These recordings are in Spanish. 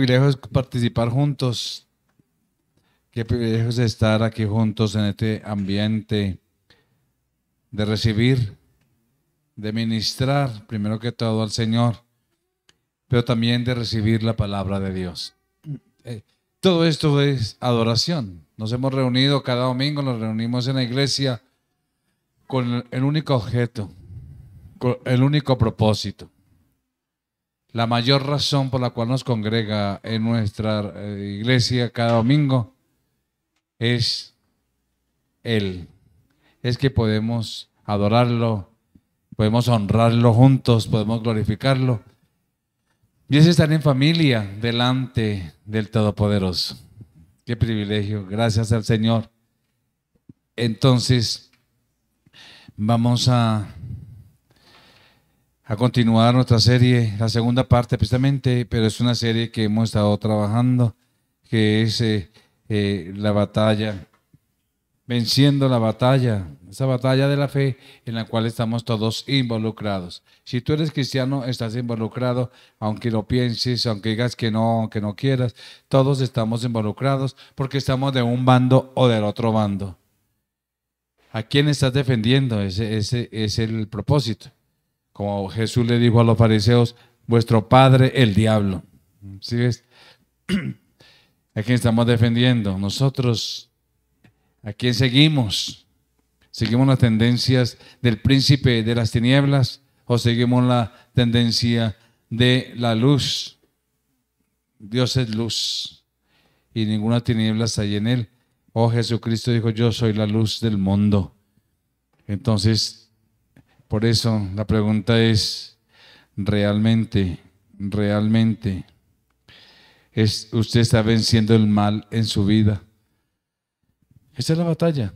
privilegio es participar juntos. Qué privilegio es estar aquí juntos en este ambiente de recibir, de ministrar, primero que todo al Señor, pero también de recibir la palabra de Dios. Todo esto es adoración. Nos hemos reunido cada domingo, nos reunimos en la iglesia con el único objeto, con el único propósito. La mayor razón por la cual nos congrega en nuestra iglesia cada domingo es Él. Es que podemos adorarlo, podemos honrarlo juntos, podemos glorificarlo. Y es estar en familia delante del Todopoderoso. Qué privilegio, gracias al Señor. Entonces, vamos a continuar nuestra serie, la segunda parte precisamente, pero es una serie que hemos estado trabajando, que es la batalla, venciendo la batalla, esa batalla de la fe en la cual estamos todos involucrados. Si tú eres cristiano, estás involucrado, aunque lo pienses, aunque digas que no quieras, todos estamos involucrados porque estamos de un bando o del otro bando. ¿A quién estás defendiendo? Ese es el propósito. Como Jesús le dijo a los fariseos, vuestro padre el diablo. ¿Sí ves? ¿A quién estamos defendiendo? Nosotros, ¿a quién seguimos? ¿Seguimos las tendencias del príncipe de las tinieblas o seguimos la tendencia de la luz? Dios es luz y ninguna tinieblas hay en él. Oh, Jesucristo dijo, yo soy la luz del mundo. Entonces, por eso la pregunta es, ¿realmente usted está venciendo el mal en su vida? Esa es la batalla.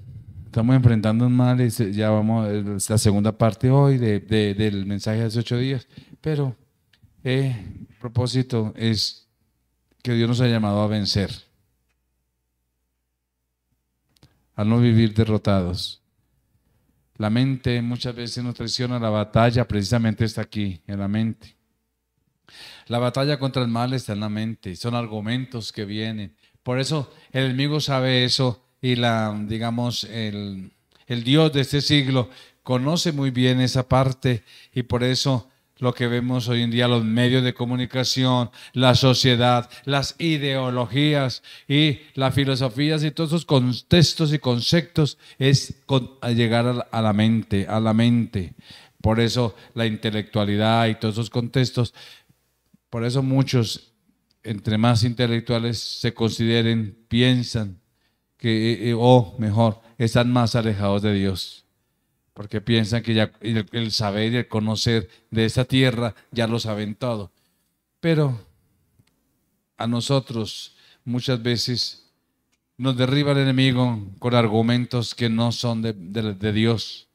Estamos enfrentando un mal, ya vamos, es la segunda parte hoy del mensaje de hace 8 días, pero el propósito es que Dios nos ha llamado a vencer, a no vivir derrotados. La mente muchas veces nos traiciona, la batalla precisamente está aquí, en la mente. La batalla contra el mal está en la mente, son argumentos que vienen. Por eso el enemigo sabe eso y el Dios de este siglo conoce muy bien esa parte y por eso lo que vemos hoy en día, los medios de comunicación, la sociedad, las ideologías y las filosofías y todos esos contextos y conceptos es llegar a la mente. Por eso la intelectualidad y todos esos contextos, por eso muchos, entre más intelectuales se consideren, piensan que, o mejor, están más alejados de Dios. Porque piensan que ya el saber y el conocer de esta tierra ya lo saben todo. Pero a nosotros muchas veces nos derriba el enemigo con argumentos que no son de Dios.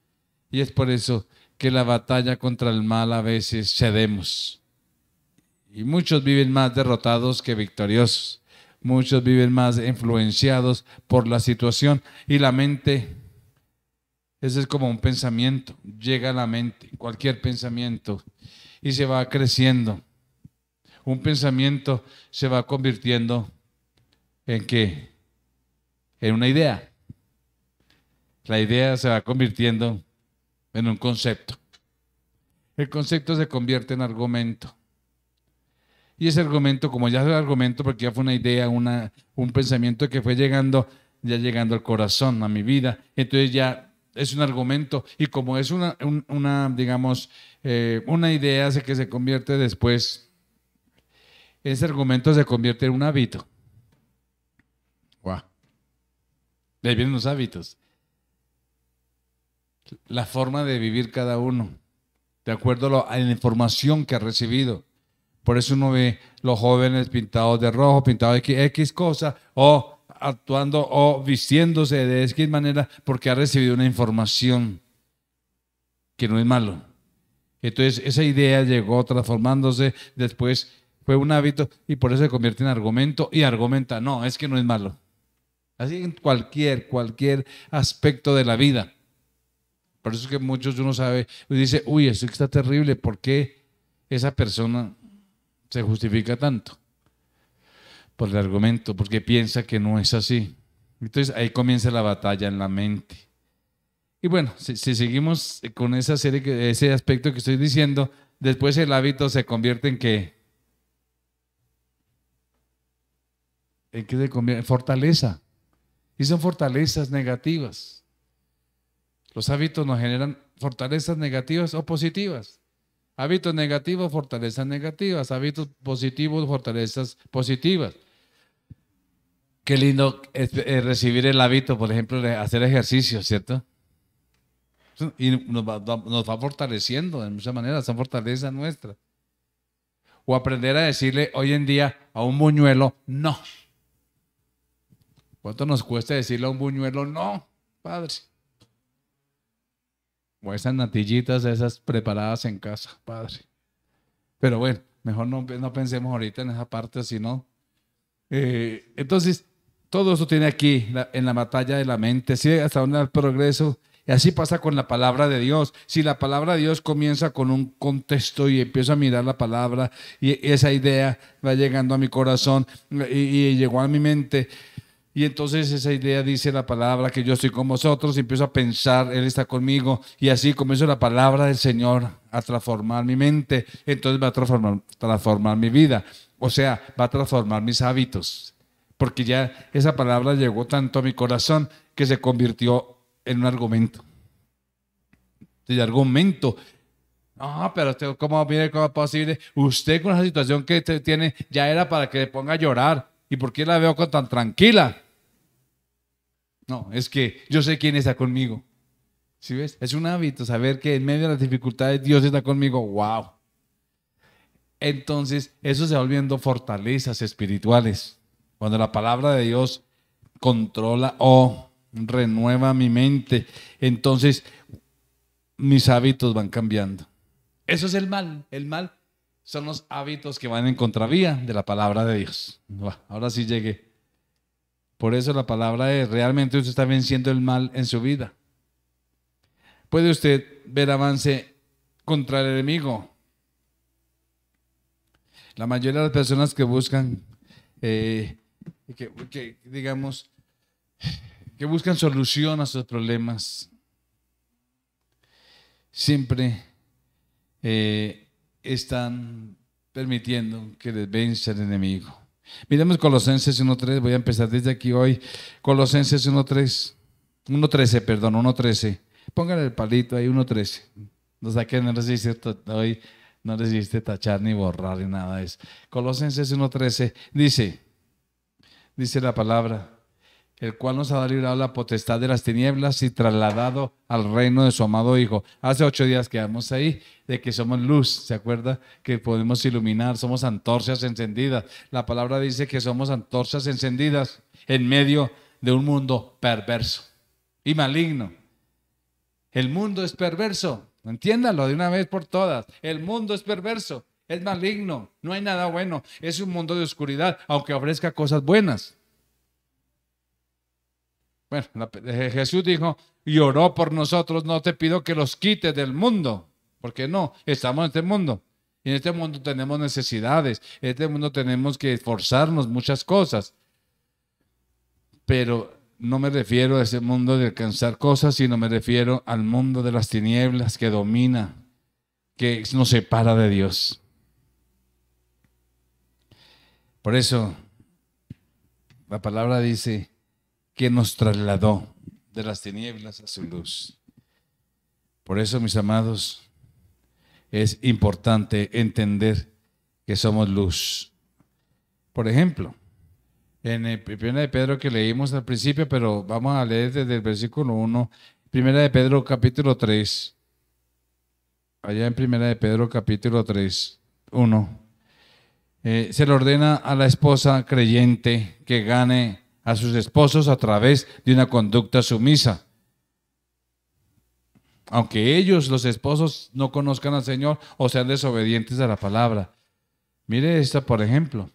Y es por eso que la batalla contra el mal a veces cedemos. Y muchos viven más derrotados que victoriosos. Muchos viven más influenciados por la situación y la mente. Ese es como un pensamiento, llega a la mente, cualquier pensamiento, y se va creciendo. Un pensamiento se va convirtiendo ¿en qué? En una idea. La idea se va convirtiendo en un concepto. El concepto se convierte en argumento. Y ese argumento, como ya es el argumento, porque ya fue una idea, un pensamiento que fue llegando al corazón, a mi vida, entonces ya es un argumento, y como es una idea hace que se convierte después, ese argumento se convierte en un hábito. Wow. De ahí vienen los hábitos. La forma de vivir cada uno, de acuerdo a la información que ha recibido. Por eso uno ve los jóvenes pintados de rojo, pintados de X cosa, o actuando o vistiéndose de X manera porque ha recibido una información que no es malo. Entonces esa idea llegó transformándose, después fue un hábito y por eso se convierte en argumento y argumenta, no, es que no es malo. Así en cualquier aspecto de la vida. Por eso es que muchos uno sabe, dice, uy, esto está terrible, ¿por qué esa persona se justifica tanto? por el argumento, porque piensa que no es así. Entonces ahí comienza la batalla en la mente. Y bueno, si seguimos con esa serie, ese aspecto que estoy diciendo, después el hábito se convierte en ¿qué? ¿En qué se convierte? En fortaleza. Y son fortalezas negativas. Los hábitos nos generan fortalezas negativas o positivas. Hábitos negativos, fortalezas negativas. Hábitos positivos, fortalezas positivas. Qué lindo es recibir el hábito, por ejemplo, de hacer ejercicio, ¿cierto? Y nos va fortaleciendo de muchas maneras, son fortalezas nuestras. O aprender a decirle hoy en día a un buñuelo, no. ¿Cuánto nos cuesta decirle a un buñuelo, no, padre? O esas natillitas, esas preparadas en casa, padre. Pero bueno, mejor no pensemos ahorita en esa parte, sino. Entonces, todo eso tiene aquí, en la batalla de la mente, ¿sí? Hasta donde el progreso. Y así pasa con la palabra de Dios. Si la palabra de Dios comienza con un contexto y empiezo a mirar la palabra y esa idea va llegando a mi corazón y llegó a mi mente. Y entonces esa idea dice la palabra que yo estoy con vosotros y empiezo a pensar, Él está conmigo. Y así comienzo la palabra del Señor a transformar mi mente. Entonces va a transformar mi vida. O sea, va a transformar mis hábitos. Porque ya esa palabra llegó tanto a mi corazón que se convirtió en un argumento. De argumento. No, pero usted, ¿cómo es posible? Usted con la situación que usted tiene ya era para que le ponga a llorar. ¿Y por qué la veo tan tranquila? No, es que yo sé quién está conmigo. ¿Sí ves? Es un hábito saber que en medio de las dificultades Dios está conmigo. ¡Wow! Entonces, eso se va volviendo fortalezas espirituales. Cuando la palabra de Dios controla o renueva mi mente, entonces mis hábitos van cambiando. Eso es el mal. El mal son los hábitos que van en contravía de la palabra de Dios. Ahora sí llegué. Por eso la palabra es, realmente usted está venciendo el mal en su vida. ¿Puede usted ver avance contra el enemigo? La mayoría de las personas que buscan, digamos, que buscan solución a sus problemas, siempre están permitiendo que les vence el enemigo. Miremos Colosenses 1.3, voy a empezar desde aquí hoy. Colosenses 1.13, perdón, 1.13. Póngale el palito ahí, 1.13. No sé qué, no hoy no resiste tachar ni borrar ni nada de eso. Colosenses 1.13 dice la palabra, el cual nos ha librado la potestad de las tinieblas y trasladado al reino de su amado Hijo. Hace 8 días quedamos ahí, de que somos luz, ¿se acuerda? Que podemos iluminar, somos antorchas encendidas. La palabra dice que somos antorchas encendidas en medio de un mundo perverso y maligno. El mundo es perverso, entiéndalo de una vez por todas. El mundo es perverso, es maligno, no hay nada bueno. Es un mundo de oscuridad, aunque ofrezca cosas buenas. Bueno, Jesús dijo y oró por nosotros, no te pido que los quites del mundo, porque no, estamos en este mundo. Y en este mundo tenemos necesidades, en este mundo tenemos que esforzarnos muchas cosas. Pero no me refiero a ese mundo de alcanzar cosas, sino me refiero al mundo de las tinieblas que domina, que nos separa de Dios. Por eso, la palabra dice que nos trasladó de las tinieblas a su luz. Por eso, mis amados, es importante entender que somos luz. Por ejemplo, en el Primera de Pedro que leímos al principio, pero vamos a leer desde el versículo 1, Primera de Pedro capítulo 3, allá en Primera de Pedro capítulo 3, 1, se le ordena a la esposa creyente que gane a sus esposos a través de una conducta sumisa. Aunque ellos, los esposos, no conozcan al Señor o sean desobedientes a la palabra. Mire esta, por ejemplo.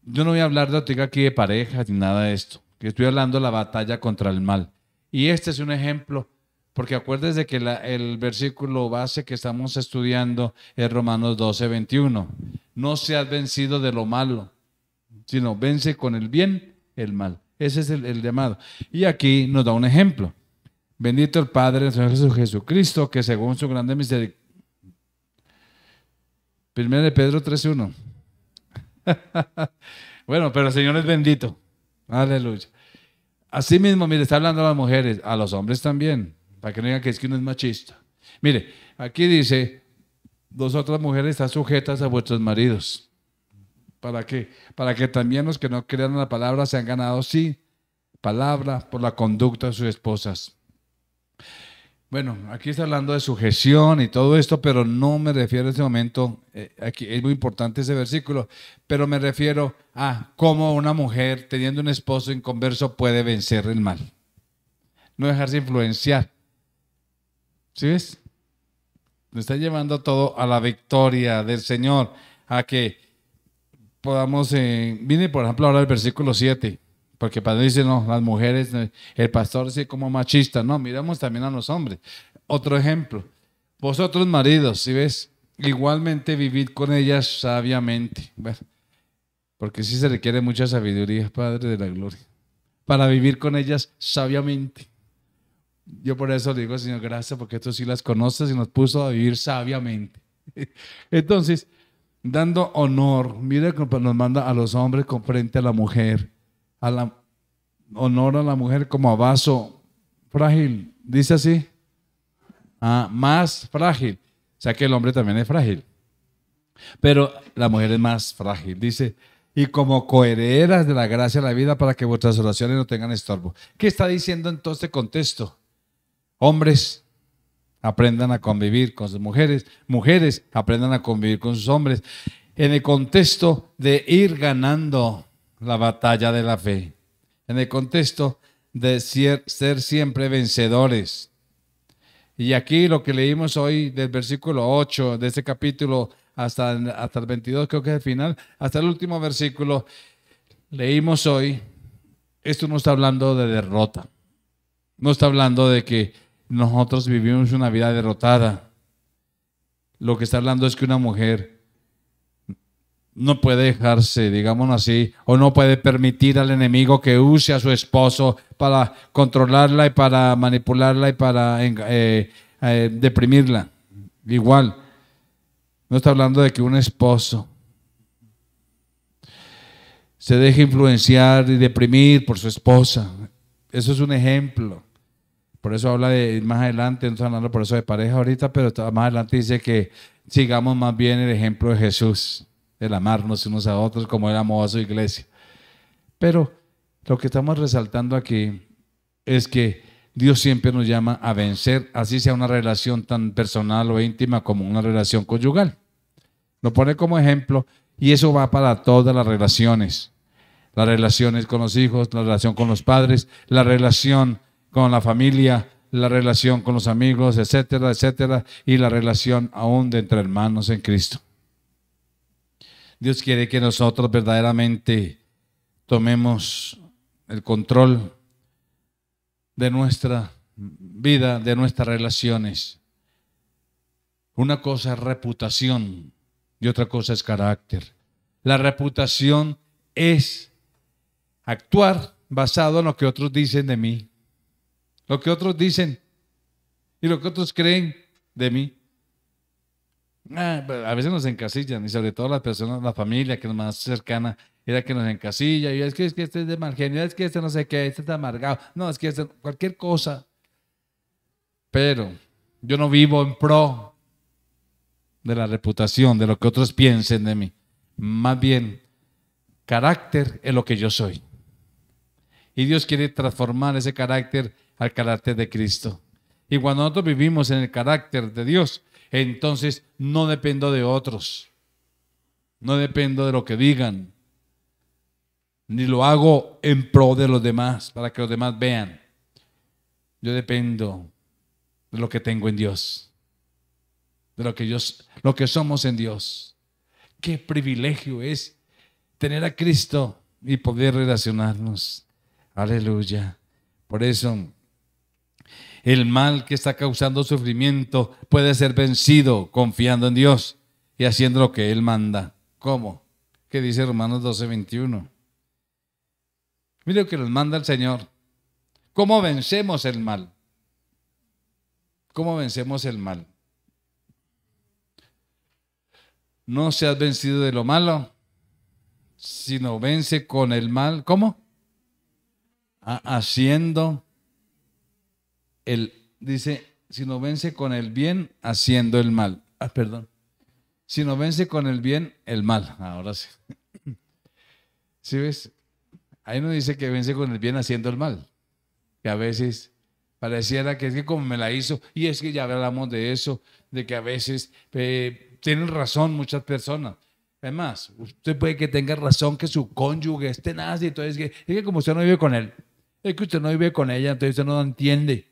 Yo no voy a hablar de aquí de parejas ni nada de esto. Que estoy hablando de la batalla contra el mal. Y este es un ejemplo, porque acuérdese que el versículo base que estamos estudiando es Romanos 12:21. No seas vencido de lo malo, sino vence con el bien el mal. Ese es el llamado. Y aquí nos da un ejemplo. Bendito el Padre de nuestro Señor Jesucristo, que según su grande misericordia. 1 de Pedro 3:1. Bueno, pero el Señor es bendito. Aleluya. Así mismo, mire, está hablando a las mujeres, a los hombres también, para que no digan que es que uno es machista. Mire, aquí dice, vosotras mujeres están sujetas a vuestros maridos. ¿Para qué? Para que también los que no crean la palabra se han ganado, sí, palabra por la conducta de sus esposas. Bueno, aquí está hablando de sujeción y todo esto, pero no me refiero en este momento, aquí es muy importante ese versículo, pero me refiero a cómo una mujer teniendo un esposo inconverso puede vencer el mal. No dejarse influenciar. ¿Sí ves? Nos está llevando todo a la victoria del Señor, a que podamos, viene por ejemplo ahora el versículo 7. Porque para dice, no, las mujeres, el pastor dice como machista. No, miramos también a los hombres. Otro ejemplo. Vosotros maridos, ¿sí ves? Igualmente vivid con ellas sabiamente. Bueno, porque sí se requiere mucha sabiduría, Padre de la gloria. Para vivir con ellas sabiamente. Yo por eso le digo, Señor, gracias, porque tú sí las conoces y nos puso a vivir sabiamente. Entonces, dando honor, mira cómo nos manda a los hombres con frente a la mujer. Honor a la mujer como a vaso frágil, dice así, más frágil, o sea que el hombre también es frágil, pero la mujer es más frágil, dice, y como coherederas de la gracia de la vida para que vuestras oraciones no tengan estorbo. ¿Qué está diciendo en todo este contexto? Hombres, aprendan a convivir con sus mujeres, mujeres, aprendan a convivir con sus hombres, en el contexto de ir ganando la batalla de la fe, en el contexto de ser siempre vencedores. Y aquí lo que leímos hoy del versículo 8 de este capítulo hasta el 22, creo que es el final, hasta el último versículo, leímos hoy, esto no está hablando de derrota, no está hablando de que nosotros vivimos una vida derrotada. Lo que está hablando es que una mujer no puede dejarse, digámoslo así, o no puede permitir al enemigo que use a su esposo para controlarla y para manipularla y para deprimirla. Igual, no está hablando de que un esposo se deje influenciar y deprimir por su esposa. Eso es un ejemplo. Por eso habla de más adelante, no estoy hablando por eso de pareja ahorita, pero más adelante dice que sigamos más bien el ejemplo de Jesús, el amarnos unos a otros como él amó a su iglesia. Pero lo que estamos resaltando aquí es que Dios siempre nos llama a vencer, así sea una relación tan personal o íntima como una relación conyugal. Lo pone como ejemplo y eso va para todas las relaciones con los hijos, la relación con los padres, la relación con la familia, la relación con los amigos, etcétera, etcétera, y la relación aún de entre hermanos en Cristo. Dios quiere que nosotros verdaderamente tomemos el control de nuestra vida, de nuestras relaciones. Una cosa es reputación y otra cosa es carácter. La reputación es actuar basado en lo que otros dicen de mí, lo que otros dicen y lo que otros creen de mí. A veces nos encasillan, y sobre todo las personas, la familia que es más cercana, es la que nos encasilla, y es que este es de mal genio, es que este no sé qué, este está amargado, no, es que este, cualquier cosa. Pero yo no vivo en pro de la reputación, de lo que otros piensen de mí. Más bien, carácter es lo que yo soy. Y Dios quiere transformar ese carácter al carácter de Cristo. Y cuando nosotros vivimos en el carácter de Dios, entonces no dependo de otros, no dependo de lo que digan, ni lo hago en pro de los demás, para que los demás vean. Yo dependo de lo que tengo en Dios, de lo que somos en Dios. Qué privilegio es tener a Cristo y poder relacionarnos. Aleluya. Por eso, el mal que está causando sufrimiento puede ser vencido confiando en Dios y haciendo lo que Él manda. ¿Cómo? ¿Qué dice Romanos 12:21? Mire lo que nos manda el Señor. ¿Cómo vencemos el mal? ¿Cómo vencemos el mal? No seas vencido de lo malo, sino vence con el mal. ¿Cómo? Haciendo dice, sino vence con el bien, haciendo el mal. Perdón. Sino vence con el bien, el mal. Ahora sí. ¿Sí ves? Ahí no dice que vence con el bien haciendo el mal. Que a veces pareciera que es que como me la hizo, y es que ya hablamos de eso, de que a veces tienen razón muchas personas. Además, usted puede que tenga razón que su cónyuge esté nazi, entonces es que como usted no vive con él, es que usted no vive con ella, entonces usted no lo entiende.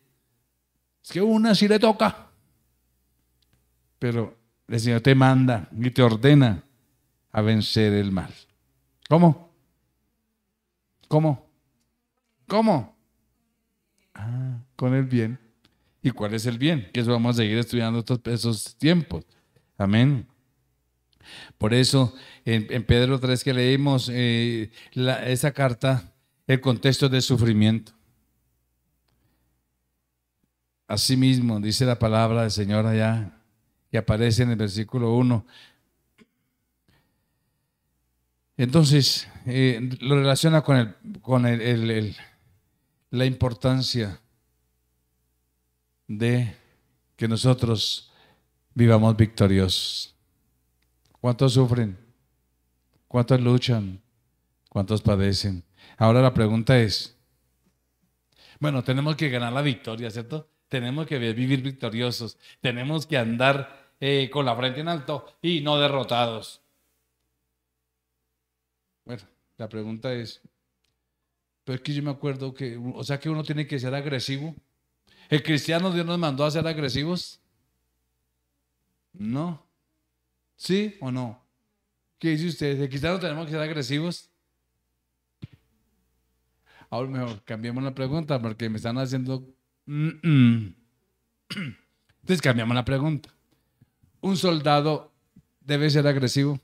Es que una sí le toca. Pero el Señor te manda y te ordena a vencer el mal. ¿Cómo? ¿Cómo? ¿Cómo? Con el bien. ¿Y cuál es el bien? Que eso vamos a seguir estudiando esos tiempos. Amén. Por eso, en Pedro 3 que leímos, esa carta, el contexto de sufrimiento. Asimismo, dice la palabra del Señor allá, que aparece en el versículo 1. Entonces, lo relaciona con la importancia de que nosotros vivamos victoriosos. ¿Cuántos sufren? ¿Cuántos luchan? ¿Cuántos padecen? Ahora la pregunta es, bueno, tenemos que ganar la victoria, ¿cierto? Tenemos que vivir victoriosos. Tenemos que andar con la frente en alto y no derrotados. Bueno, la pregunta es, pero es que yo me acuerdo que, o sea que uno tiene que ser agresivo. ¿El cristiano Dios nos mandó a ser agresivos? No. ¿Sí o no? ¿Qué dice usted? ¿El cristiano tenemos que ser agresivos? Ahora mejor, cambiemos la pregunta porque me están haciendo... Entonces cambiamos la pregunta. ¿Un soldado debe ser agresivo?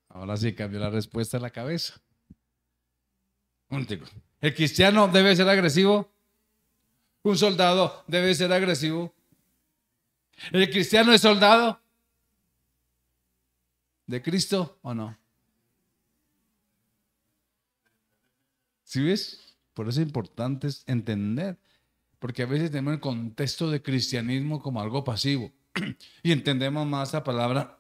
Ahora sí cambió la respuesta a la cabeza. ¿El cristiano debe ser agresivo? ¿Un soldado debe ser agresivo? ¿El cristiano es soldado de Cristo o no? ¿Sí ves? Por eso es importante entender, porque a veces tenemos el contexto de cristianismo como algo pasivo y entendemos más la palabra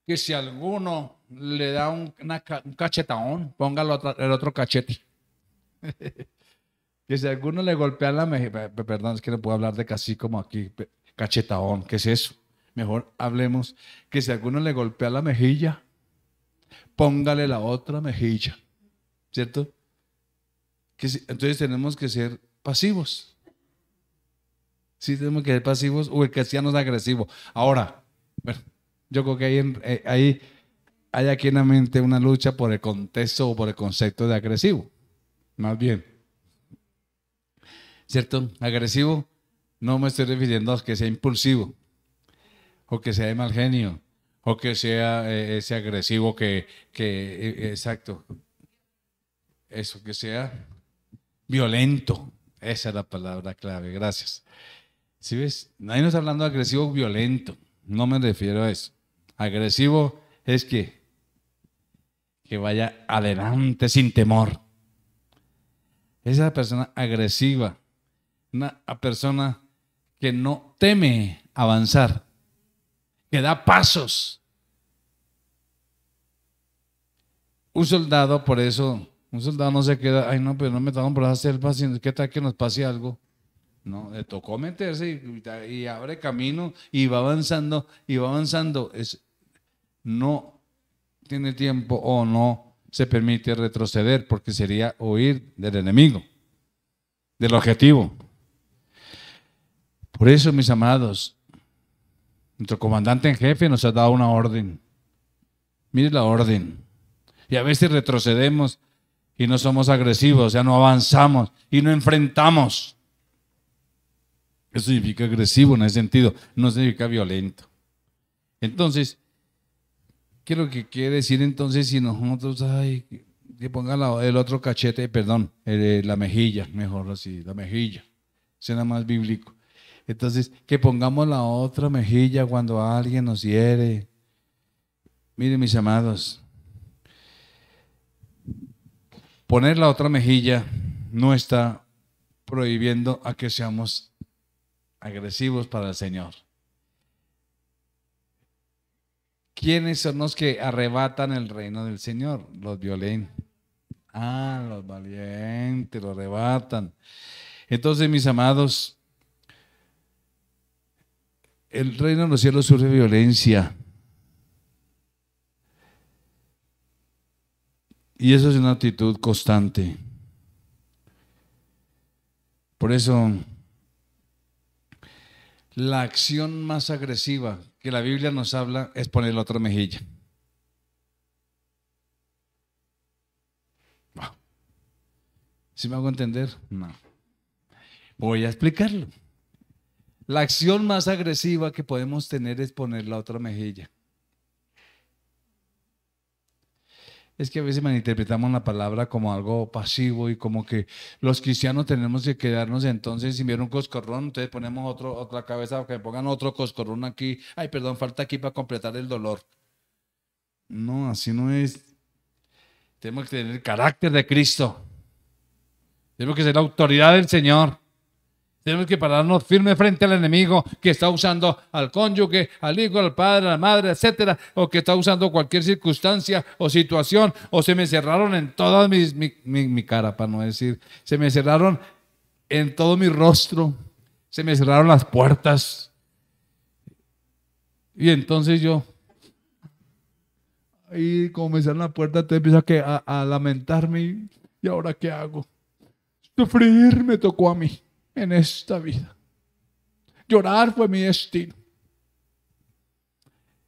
que si alguno le da un cachetadón, póngalo el otro cachete. Que si alguno le golpea la mejilla, perdón, es que no puedo hablar de casi como aquí, cachetadón, ¿qué es eso? Mejor hablemos que si alguno le golpea la mejilla, póngale la otra mejilla, ¿cierto? Entonces tenemos que ser pasivos. Sí, tenemos que ser pasivos o el cristiano es agresivo. Ahora, bueno, yo creo que hay aquí en la mente una lucha por el contexto o por el concepto de agresivo. Más bien, ¿cierto? Agresivo, no me estoy refiriendo a que sea impulsivo, o que sea de mal genio, o que sea ese agresivo exacto, eso, que sea violento. Esa es la palabra clave, gracias. ¿Sí ves? Nadie nos está hablando de agresivo violento, no me refiero a eso. Agresivo es que vaya adelante sin temor. Esa persona agresiva, una persona que no teme avanzar, que da pasos. Un soldado, por eso, un soldado no se queda, ay no, pero no metamos por esa selva, sino ¿qué tal que nos pase algo? No, le tocó meterse y abre camino y va avanzando y va avanzando. No tiene tiempo o no se permite retroceder porque sería huir del enemigo, del objetivo. Por eso, mis amados, nuestro comandante en jefe nos ha dado una orden. Mire la orden. Y a veces retrocedemos y no somos agresivos, o sea, no avanzamos y no enfrentamos. Eso significa agresivo en ese sentido, no significa violento. Entonces, ¿Qué es lo que quiere decir entonces si nosotros, ay, que pongan el otro cachete, perdón, la mejilla, mejor así, la mejilla, suena más bíblico. Entonces, que pongamos la otra mejilla cuando alguien nos hiere. Miren, mis amados, poner la otra mejilla no está prohibiendo a que seamos agresivos para el Señor. ¿Quiénes son los que arrebatan el reino del Señor? Los violentos. Ah, los valientes, lo arrebatan. Entonces, mis amados, el reino de los cielos sufre violencia. Y eso es una actitud constante. Por eso, la acción más agresiva que la Biblia nos habla es poner la otra mejilla. Wow. ¿Sí me hago entender? No. Voy a explicarlo. La acción más agresiva que podemos tener es poner la otra mejilla. Es que a veces malinterpretamos la palabra como algo pasivo y como que los cristianos tenemos que quedarnos entonces, si viene un coscorrón, entonces ponemos otra cabeza, que me pongan otro coscorrón aquí. Ay, perdón, falta aquí para completar el dolor. No, así no es. Tenemos que tener el carácter de Cristo. Tenemos que ser la autoridad del Señor. Tenemos que pararnos firme frente al enemigo que está usando al cónyuge, al hijo, al padre, a la madre, etcétera, o que está usando cualquier circunstancia o situación, o se me cerraron en toda mi cara, para no decir, se me cerraron en todo mi rostro, se me cerraron las puertas. Y entonces yo, ahí como me cerraron la puerta, te empiezo a lamentarme. ¿Y ahora qué hago? Sufrir me tocó a mí en esta vida. Llorar fue mi destino.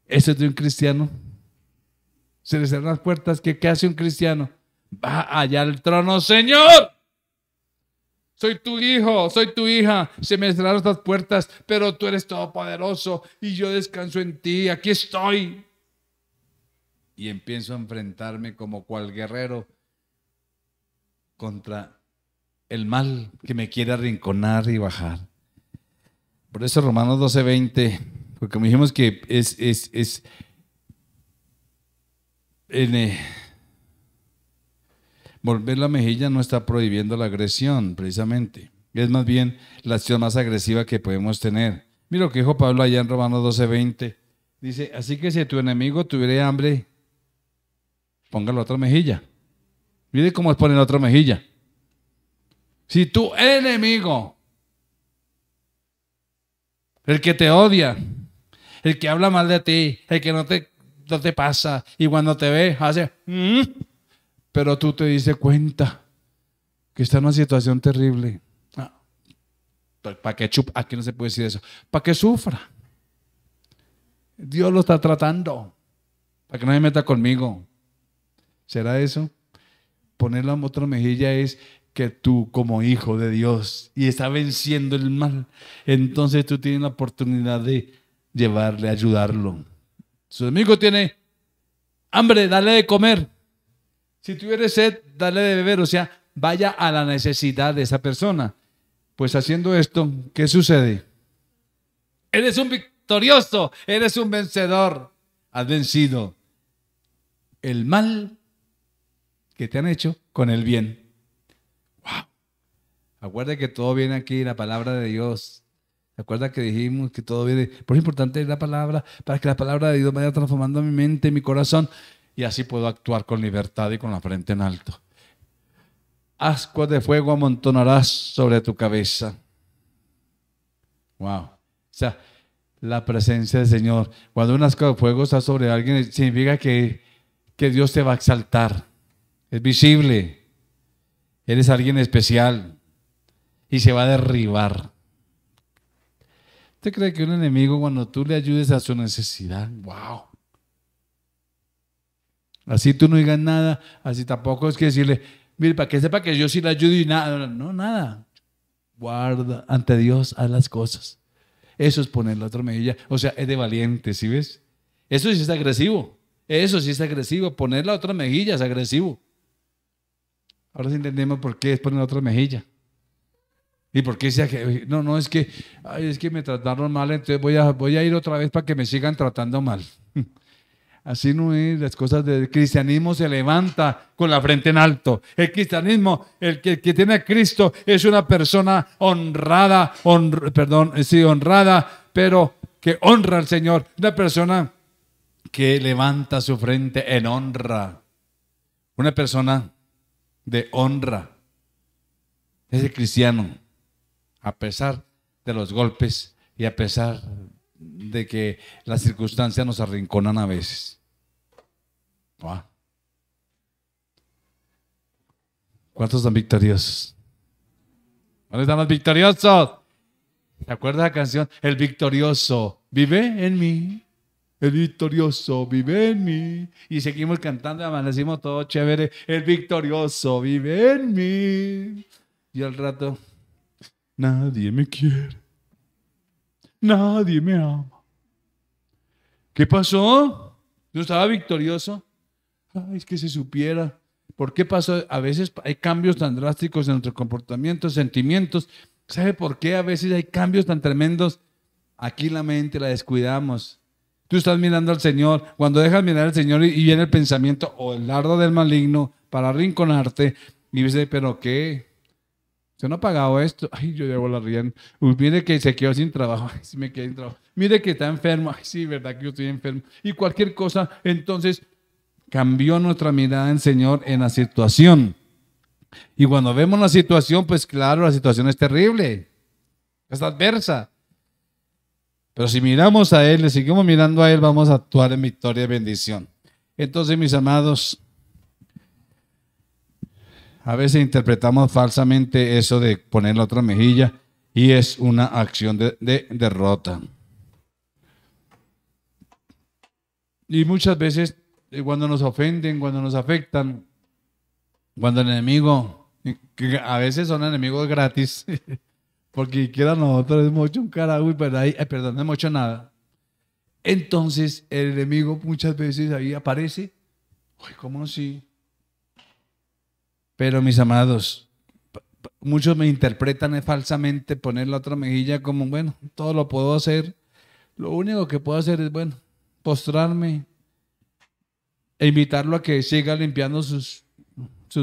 ¿Eso es de un cristiano? Se le cierran las puertas. ¿Qué hace un cristiano? Va allá al trono. Señor, soy tu hijo, soy tu hija. Se me cerraron estas puertas, pero tú eres todopoderoso y yo descanso en ti. Aquí estoy. Y empiezo a enfrentarme como cual guerrero contra el mal que me quiere arrinconar y bajar. Por eso Romanos 12:20, porque como dijimos que volver la mejilla no está prohibiendo la agresión, precisamente. Es más bien la acción más agresiva que podemos tener. Mira lo que dijo Pablo allá en Romanos 12:20. Dice, así que si tu enemigo tuviera hambre, ponga la otra mejilla. Mire cómo es poner la otra mejilla. Si tu enemigo, el que te odia, el que habla mal de ti, el que no te pasa y cuando te ve hace, pero tú te diste cuenta que está en una situación terrible. ¿Para qué chupa? Aquí no se puede decir eso. Para que sufra. Dios lo está tratando. Para que no se meta conmigo. ¿Será eso? Poner la otra mejilla es que tú como hijo de Dios y está venciendo el mal, entonces tú tienes la oportunidad de llevarle, ayudarlo. Su amigo tiene hambre, dale de comer. Si tuviera sed, dale de beber. O sea, vaya a la necesidad de esa persona. Pues haciendo esto, ¿qué sucede? Eres un victorioso, eres un vencedor. Has vencido el mal que te han hecho con el bien. Wow. Acuerda que todo viene aquí, la palabra de Dios. Acuerda que dijimos que todo viene. Por eso es importante la palabra, para que la palabra de Dios vaya transformando mi mente, mi corazón, y así puedo actuar con libertad y con la frente en alto. Ascuas de fuego amontonarás sobre tu cabeza. Wow. O sea, la presencia del Señor. Cuando un ascua de fuego está sobre alguien, significa que Dios te va a exaltar. Es visible. Eres alguien especial y se va a derribar. ¿Usted cree que un enemigo, cuando tú le ayudes a su necesidad, wow? Así tú no digas nada, así tampoco es que decirle, mire, para que sepa que yo sí le ayudo y nada, no, nada. Guarda, ante Dios, haz las cosas. Eso es poner la otra mejilla, o sea, es de valiente, ¿sí ves? Eso sí es agresivo. Eso sí es agresivo. Poner la otra mejilla es agresivo. Ahora sí entendemos por qué es poner la otra mejilla. ¿Y por qué dice? No, es que, ay, es que me trataron mal, entonces voy a ir otra vez para que me sigan tratando mal. Así no es, las cosas del cristianismo se levanta con la frente en alto. El cristianismo, el que tiene a Cristo es una persona honrada, honrada, pero que honra al Señor. Una persona que levanta su frente en honra. Una persona de honra. Es el cristiano, a pesar de los golpes y a pesar de que las circunstancias nos arrinconan a veces. ¿Cuántos están victoriosos? ¿Dónde están los victoriosos? ¿Te acuerdas de la canción? El victorioso vive en mí. El victorioso vive en mí. Y seguimos cantando, amanecimos todo chévere. El victorioso vive en mí. Y al rato, nadie me quiere. Nadie me ama. ¿Qué pasó? ¿No estaba victorioso? Ay, es que se supiera. ¿Por qué pasó? A veces hay cambios tan drásticos en nuestros comportamientos, sentimientos. ¿Sabe por qué a veces hay cambios tan tremendos? Aquí la mente la descuidamos. Tú estás mirando al Señor. Cuando dejas mirar al Señor y viene el pensamiento o el dardo del maligno para arrinconarte y dices, ¿pero qué? ¿Usted no ha pagado esto? Ay, yo debo la rienda. Mire que se quedó sin trabajo. Ay, sí me quedé sin trabajo. Mire que está enfermo. Ay, sí, verdad que yo estoy enfermo. Y cualquier cosa, entonces cambió nuestra mirada en Señor en la situación. Y cuando vemos la situación, pues claro, la situación es terrible. Es adversa. Pero si miramos a Él, le seguimos mirando a Él, vamos a actuar en victoria y bendición. Entonces, mis amados, a veces interpretamos falsamente eso de poner la otra mejilla y es una acción de derrota. Y muchas veces cuando nos ofenden, cuando nos afectan, cuando el enemigo, que a veces son enemigos gratis, porque quiera nosotros hemos hecho un carajo, pero ahí, perdón, no hemos hecho nada. Entonces el enemigo muchas veces ahí aparece. Uy, ¿cómo así? Pero mis amados, muchos me interpretan falsamente poner la otra mejilla como, bueno, todo lo puedo hacer. Lo único que puedo hacer es, bueno, postrarme e invitarlo a que siga limpiando sus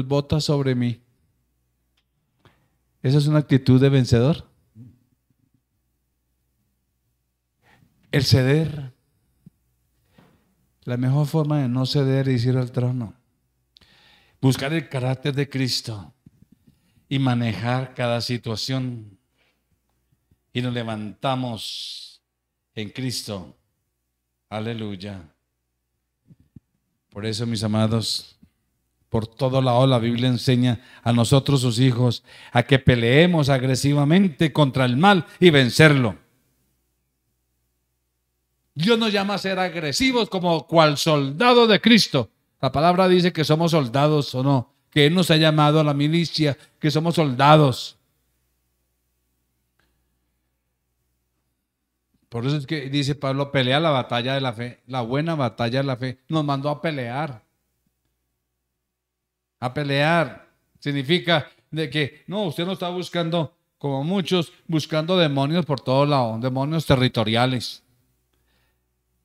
botas sobre mí. ¿Esa es una actitud de vencedor? El ceder. La mejor forma de no ceder es ir al trono. Buscar el carácter de Cristo y manejar cada situación. Y nos levantamos en Cristo. Aleluya. Por eso, mis amados, por todo lado la Biblia enseña a nosotros, sus hijos, a que peleemos agresivamente contra el mal y vencerlo. Dios nos llama a ser agresivos como cual soldado de Cristo. La palabra dice que somos soldados o no, que Él nos ha llamado a la milicia, que somos soldados. Por eso es que dice Pablo, pelea la batalla de la fe, la buena batalla de la fe. Nos mandó a pelear. A pelear significa de que no, usted no está buscando, como muchos, buscando demonios por todos lados, demonios territoriales.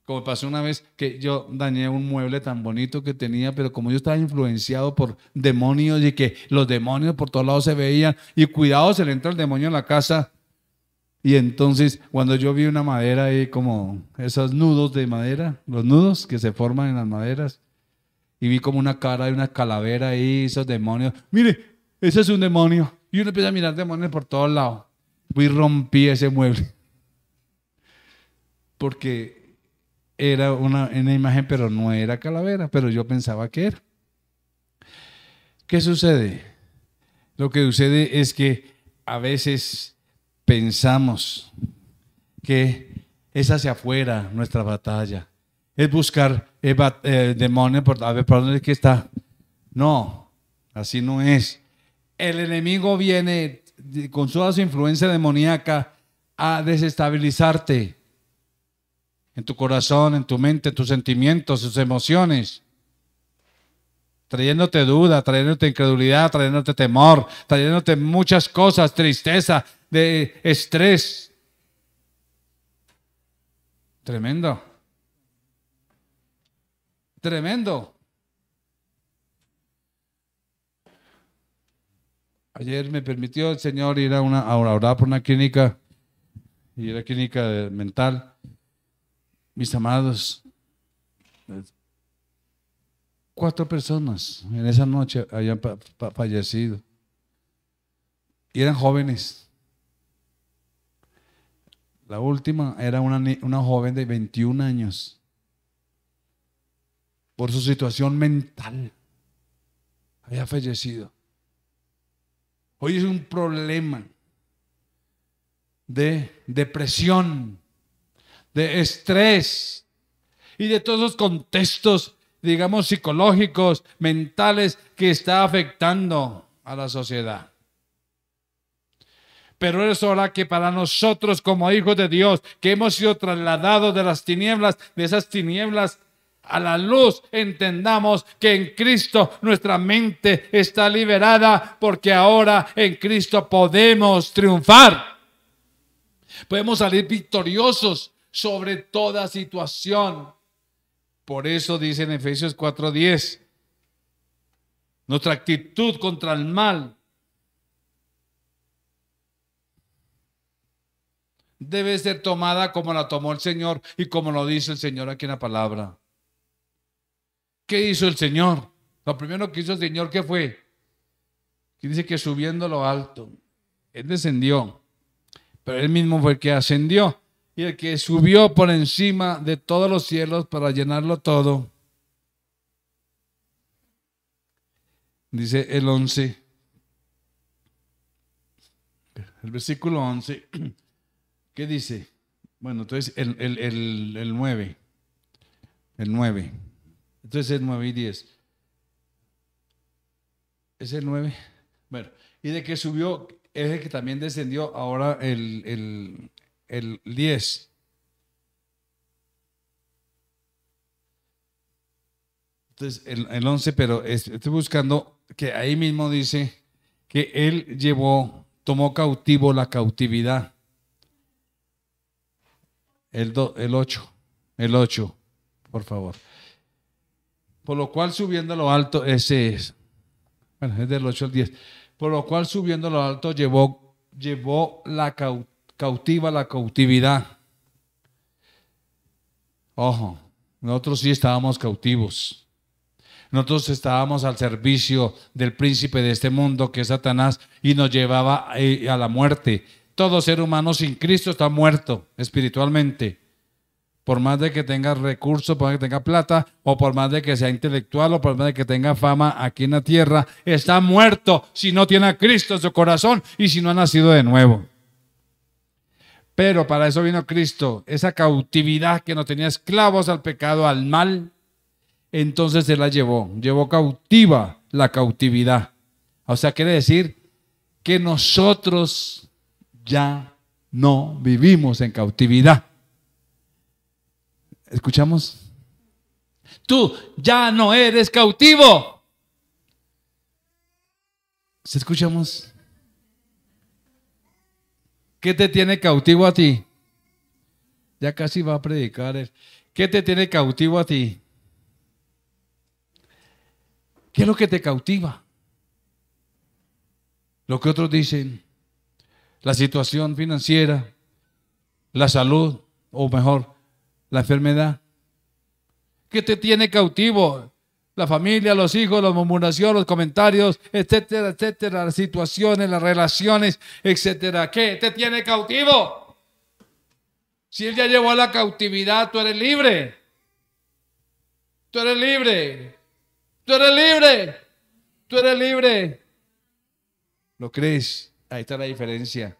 Como pasó una vez que yo dañé un mueble tan bonito que tenía, pero como yo estaba influenciado por demonios y que los demonios por todos lados se veían, y cuidado, se le entra el demonio en la casa. Y entonces cuando yo vi una madera ahí, como esos nudos de madera, los nudos que se forman en las maderas, y vi como una cara de una calavera ahí, esos demonios. Mire, ese es un demonio. Y uno empieza a mirar demonios por todos lados. Fui y rompí ese mueble. Porque era una imagen, pero no era calavera, pero yo pensaba que era. ¿Qué sucede? Lo que sucede es que a veces pensamos que es hacia afuera nuestra batalla. Es buscar demonios a ver por dónde es que está. No, así no es. El enemigo viene con toda su influencia demoníaca a desestabilizarte. en tu corazón, en tu mente, tus sentimientos, tus emociones, trayéndote duda, trayéndote incredulidad, trayéndote temor, trayéndote muchas cosas, tristeza, de estrés. Tremendo. Tremendo. Ayer me permitió el Señor ir a orar por una clínica, y era clínica mental. Mis amados, 4 personas en esa noche habían fallecido. Y eran jóvenes. La última era una joven de 21 años. Por su situación mental había fallecido. Hoy es un problema de depresión, de estrés y de todos los contextos, digamos, psicológicos, mentales, que está afectando a la sociedad. Pero es hora que para nosotros como hijos de Dios, que hemos sido trasladados de las tinieblas, de esas tinieblas a la luz, entendamos que en Cristo nuestra mente está liberada, porque ahora en Cristo podemos triunfar. Podemos salir victoriosos sobre toda situación. Por eso dice en Efesios 4:10, nuestra actitud contra el mal debe ser tomada como la tomó el Señor y como lo dice el Señor aquí en la palabra. ¿Qué hizo el Señor? Lo primero que hizo el Señor, ¿qué fue? Que dice que subiendo lo alto, Él descendió, pero Él mismo fue el que ascendió y el que subió por encima de todos los cielos para llenarlo todo. Dice el 11, el versículo 11, ¿qué dice? Bueno, entonces el 9, el 9. Entonces es 9 y 10. ¿Es el 9? Bueno, y de que subió, es el que también descendió ahora el 10. Entonces el 11, pero estoy buscando que ahí mismo dice que Él tomó cautivo la cautividad. El 8, por favor. Por lo cual subiendo a lo alto, ese es. Bueno, es del 8 al 10. Por lo cual subiendo a lo alto llevó la cautiva la cautividad. Ojo, nosotros sí estábamos cautivos. Nosotros estábamos al servicio del príncipe de este mundo, que es Satanás, y nos llevaba a la muerte. Todo ser humano sin Cristo está muerto espiritualmente. Por más de que tenga recursos, por más de que tenga plata, o por más de que sea intelectual, o por más de que tenga fama aquí en la tierra, está muerto si no tiene a Cristo en su corazón y si no ha nacido de nuevo. Pero para eso vino Cristo, esa cautividad que nos tenía esclavos al pecado, al mal, entonces Él la llevó cautiva la cautividad. O sea, quiere decir que nosotros ya no vivimos en cautividad. ¿Escuchamos? Tú ya no eres cautivo. ¿Sí escuchamos? ¿Qué te tiene cautivo a ti? Ya casi va a predicar. ¿Qué te tiene cautivo a ti? ¿Qué es lo que te cautiva? Lo que otros dicen, la situación financiera, la salud, o mejor, la enfermedad. ¿Qué te tiene cautivo? La familia, los hijos, la murmuración, los comentarios, etcétera, etcétera, las situaciones, las relaciones, etcétera. ¿Qué te tiene cautivo? Si Él ya llevó a la cautividad, tú eres libre. Tú eres libre. Tú eres libre. Tú eres libre. ¿Lo crees? Ahí está la diferencia.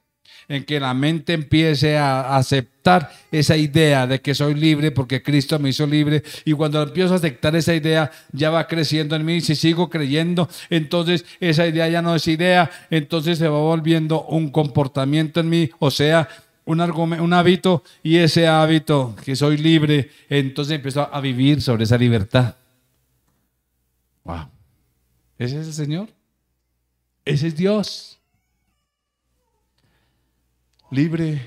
En que la mente empiece a aceptar esa idea de que soy libre porque Cristo me hizo libre, y cuando empiezo a aceptar esa idea ya va creciendo en mí. Si sigo creyendo, entonces esa idea ya no es idea, entonces se va volviendo un comportamiento en mí, o sea, un hábito, y ese hábito, que soy libre, entonces empiezo a vivir sobre esa libertad. Wow. ¿Ese es el Señor? Ese es Dios. Libre,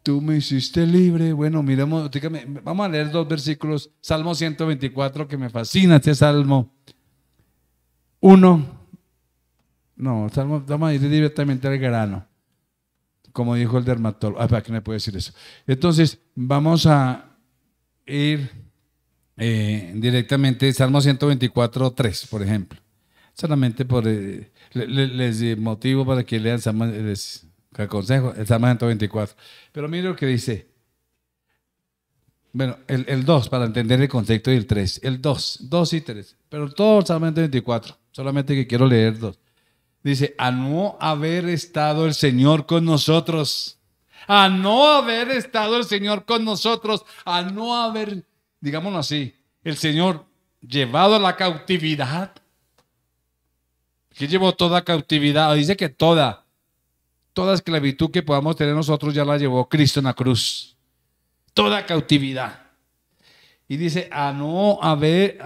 tú me hiciste libre. Bueno, miremos, vamos a leer 2 versículos. Salmo 124, que me fascina este salmo. 1. No, salmo, vamos a ir directamente al grano, como dijo el dermatólogo. ¿Para qué me puede decir eso? Entonces, vamos a ir directamente Salmo 124, 3, por ejemplo. Solamente por les motivo para que lean Salmo, les aconsejo el Salmo 124. Pero mire lo que dice. Bueno, el 2, para entender el concepto, y el 3. El 2 y 3. Pero todo el Salmo 124. Solamente que quiero leer 2. Dice, a no haber estado el Señor con nosotros. A no haber estado el Señor con nosotros. A no haber, digámoslo así, el Señor llevado a la cautividad. ¿Qué llevó toda cautividad? Dice que toda esclavitud que podamos tener nosotros ya la llevó Cristo en la cruz. Toda cautividad. Y dice, a no haber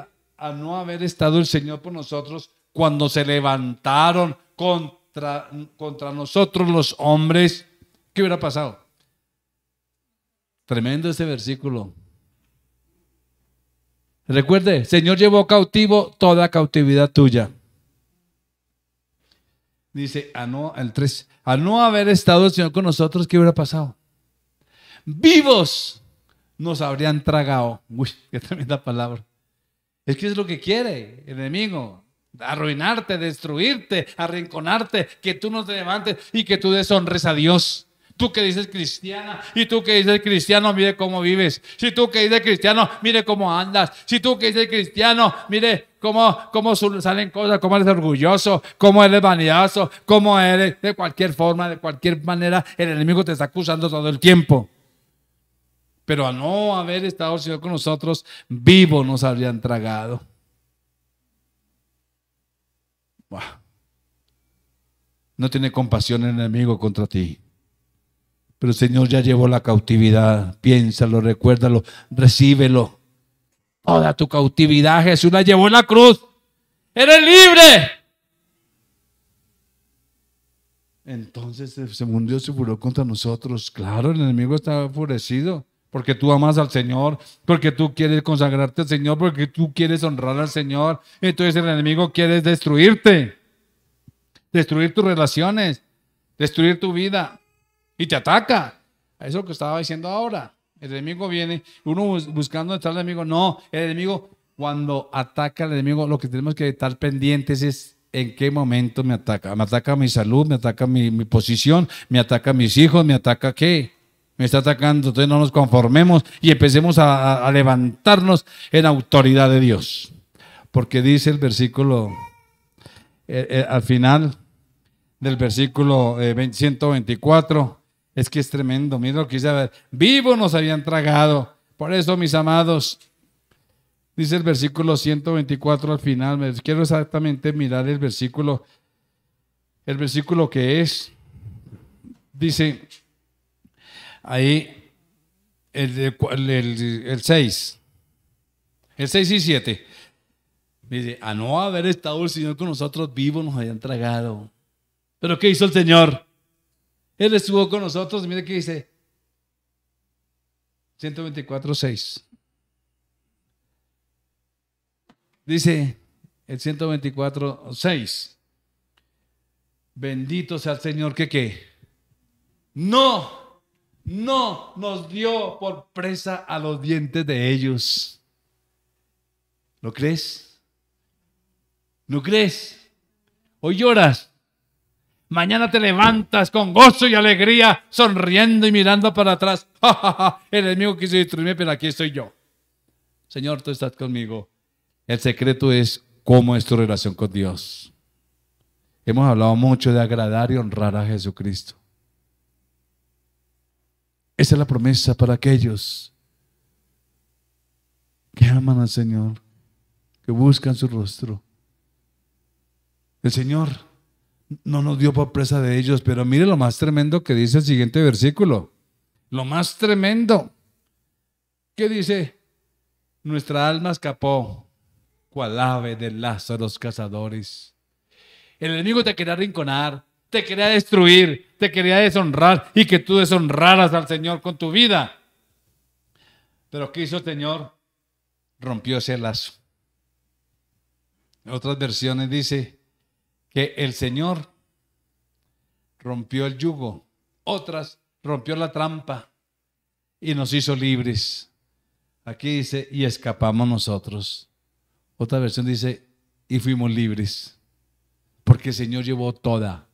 estado el Señor por nosotros cuando se levantaron contra nosotros los hombres, ¿qué hubiera pasado? Tremendo ese versículo. Recuerde, Señor llevó cautivo toda cautividad tuya. Dice, el 3, a no haber estado el Señor con nosotros, ¿qué hubiera pasado? Vivos nos habrían tragado. Uy, qué tremenda palabra. Es que es lo que quiere el enemigo. Arruinarte, destruirte, arrinconarte, que tú no te levantes y que tú deshonres a Dios. Tú que dices cristiana, y tú que dices cristiano, mire cómo vives. Si tú que dices cristiano, mire cómo andas. Si tú que dices cristiano, mire cómo salen cosas, cómo eres orgulloso, cómo eres vanidoso, cómo eres de cualquier forma, de cualquier manera, el enemigo te está acusando todo el tiempo. Pero a no haber estado el Señor con nosotros, vivos nos habrían tragado. Wow. No tiene compasión el enemigo contra ti. Pero el Señor ya llevó la cautividad. Piénsalo, recuérdalo, recíbelo. Toda tu cautividad Jesús la llevó en la cruz. ¡Eres libre! Entonces se hundió, se furó contra nosotros. Claro, el enemigo estaba enfurecido. Porque tú amas al Señor, porque tú quieres consagrarte al Señor, porque tú quieres honrar al Señor. Entonces el enemigo quiere destruirte, destruir tus relaciones, destruir tu vida. Y te ataca. Eso es lo que estaba diciendo ahora. El enemigo viene, uno buscando estar al enemigo. No, el enemigo, cuando ataca al enemigo, lo que tenemos que estar pendientes es en qué momento me ataca. Me ataca mi salud, me ataca mi posición, me ataca mis hijos, me ataca qué. Me está atacando. Entonces no nos conformemos y empecemos a levantarnos en autoridad de Dios. Porque dice el versículo, al final del versículo 124, es que es tremendo. Mira lo que dice, vivos nos habían tragado. Por eso, mis amados, dice el versículo 124 al final. Quiero exactamente mirar el versículo que es. Dice ahí el 6. El 6 y 7. Dice, a no haber estado el Señor con nosotros, vivos nos habían tragado. ¿Pero qué hizo el Señor? Él estuvo con nosotros. Mire qué dice 124, 6. Dice el 124, 6. Bendito sea el Señor que ¿qué? No nos dio por presa a los dientes de ellos. ¿Lo crees? ¿No crees? Hoy lloras. Mañana te levantas con gozo y alegría, sonriendo y mirando para atrás. ¡Ja, ja, ja! El enemigo quiso destruirme, pero aquí estoy yo. Señor, tú estás conmigo. El secreto es cómo es tu relación con Dios. Hemos hablado mucho de agradar y honrar a Jesucristo. Esa es la promesa para aquellos que aman al Señor, que buscan su rostro. El Señor no nos dio por presa de ellos, pero mire lo más tremendo que dice el siguiente versículo. Lo más tremendo. ¿Qué dice? Nuestra alma escapó, cual ave del lazo de los cazadores. El enemigo te quería arrinconar, te quería destruir, te quería deshonrar y que tú deshonraras al Señor con tu vida. Pero ¿qué hizo el Señor? Rompió ese lazo. En otras versiones dice que el Señor rompió el yugo, otras rompió la trampa y nos hizo libres. Aquí dice, y escapamos nosotros. Otra versión dice, y fuimos libres. Porque el Señor llevó toda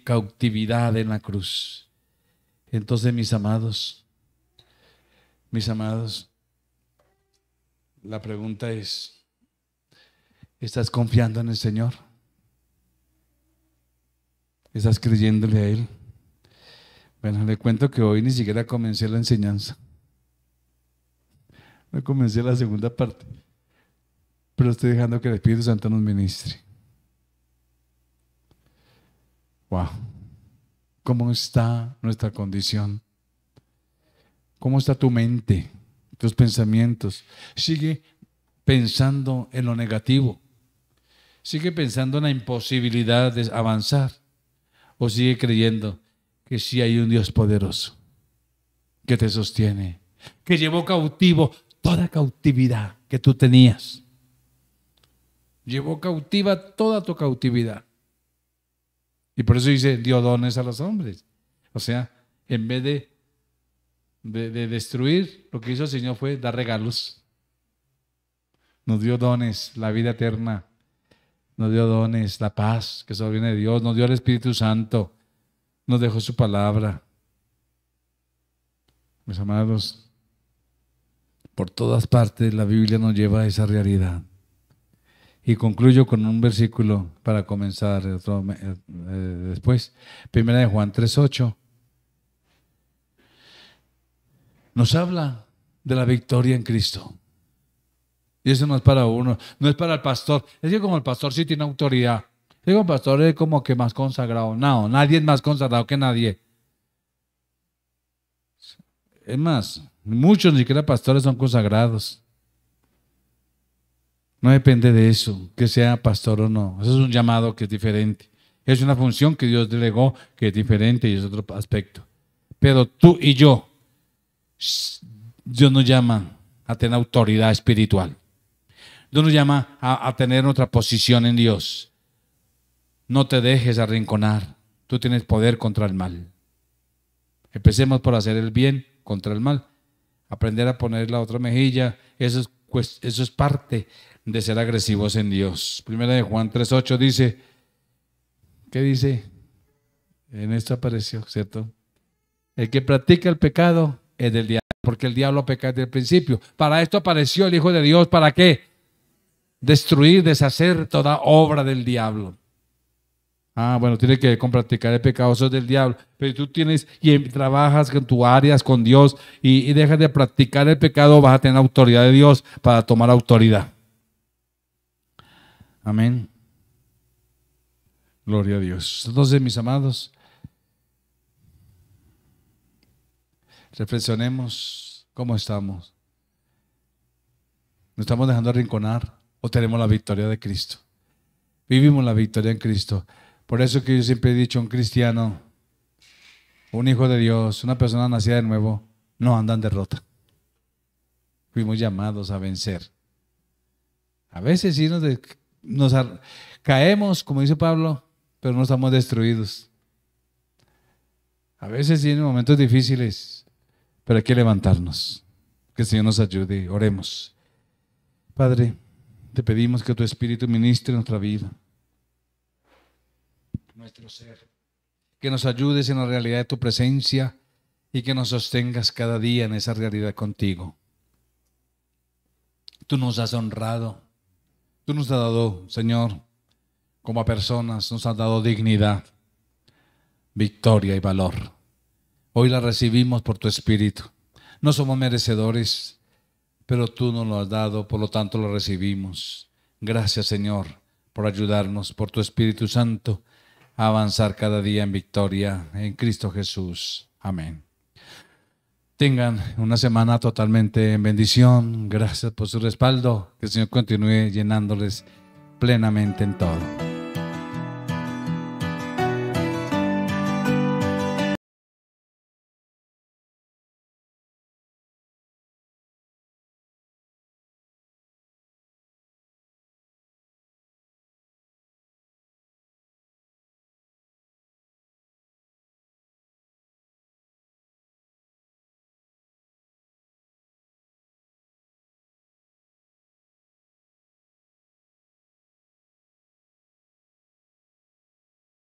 cautividad en la cruz. Entonces, mis amados, la pregunta es, ¿estás confiando en el Señor? ¿Estás creyéndole a Él? Bueno, le cuento que hoy ni siquiera comencé la enseñanza. No comencé la segunda parte, pero estoy dejando que el Espíritu Santo nos ministre. Wow. ¿Cómo está nuestra condición? ¿Cómo está tu mente, tus pensamientos? ¿Sigue pensando en lo negativo? ¿Sigue pensando en la imposibilidad de avanzar? ¿O sigue creyendo que sí hay un Dios poderoso que te sostiene, que llevó cautivo toda cautividad que tú tenías? Llevó cautiva toda tu cautividad. Y por eso dice, dio dones a los hombres. O sea, en vez de destruir, lo que hizo el Señor fue dar regalos. Nos dio dones, la vida eterna. Nos dio dones, la paz que solo viene de Dios. Nos dio el Espíritu Santo. Nos dejó su palabra. Mis amados, por todas partes la Biblia nos lleva a esa realidad. Y concluyo con un versículo para comenzar después. Primera de Juan 3:8. Nos habla de la victoria en Cristo. Y eso no es para uno, no es para el pastor. Es que como el pastor sí tiene autoridad. Digo, el pastor es como que más consagrado. No, nadie es más consagrado que nadie. Es más, muchos ni siquiera pastores son consagrados. No depende de eso, que sea pastor o no. Eso es un llamado que es diferente. Es una función que Dios delegó que es diferente y es otro aspecto. Pero tú y yo, Dios nos llama a tener autoridad espiritual. Dios nos llama a tener otra posición en Dios. No te dejes arrinconar. Tú tienes poder contra el mal. Empecemos por hacer el bien contra el mal. Aprender a poner la otra mejilla. Eso es parte de ser agresivos en Dios. Primera de Juan 3:8 dice, ¿qué dice? En esto apareció, ¿cierto? El que practica el pecado es del diablo, porque el diablo peca desde el principio. Para esto apareció el Hijo de Dios, ¿para qué? Destruir, deshacer toda obra del diablo. Ah, bueno, tiene que ver con practicar el pecado, eso es del diablo. Pero tú tienes y trabajas con tus áreas con Dios y dejas de practicar el pecado, vas a tener autoridad de Dios para tomar autoridad. Amén. Gloria a Dios. Entonces, mis amados, reflexionemos cómo estamos. ¿Nos estamos dejando arrinconar o tenemos la victoria de Cristo? Vivimos la victoria en Cristo. Por eso que yo siempre he dicho, un cristiano, un hijo de Dios, una persona nacida de nuevo, no anda en derrota. Fuimos llamados a vencer. A veces sí nos caemos, como dice Pablo, pero no estamos destruidos. A veces sí en momentos difíciles, pero hay que levantarnos. Que el Señor nos ayude. Oremos. Padre, te pedimos que tu Espíritu ministre nuestra vida, nuestro ser. Que nos ayudes en la realidad de tu presencia y que nos sostengas cada día en esa realidad contigo. Tú nos has honrado. Tú nos has dado, Señor, como a personas, nos has dado dignidad, victoria y valor. Hoy la recibimos por tu Espíritu. No somos merecedores, pero tú nos lo has dado, por lo tanto lo recibimos. Gracias, Señor, por ayudarnos, por tu Espíritu Santo, a avanzar cada día en victoria en Cristo Jesús. Amén. Tengan una semana totalmente en bendición. Gracias por su respaldo. Que el Señor continúe llenándoles plenamente en todo.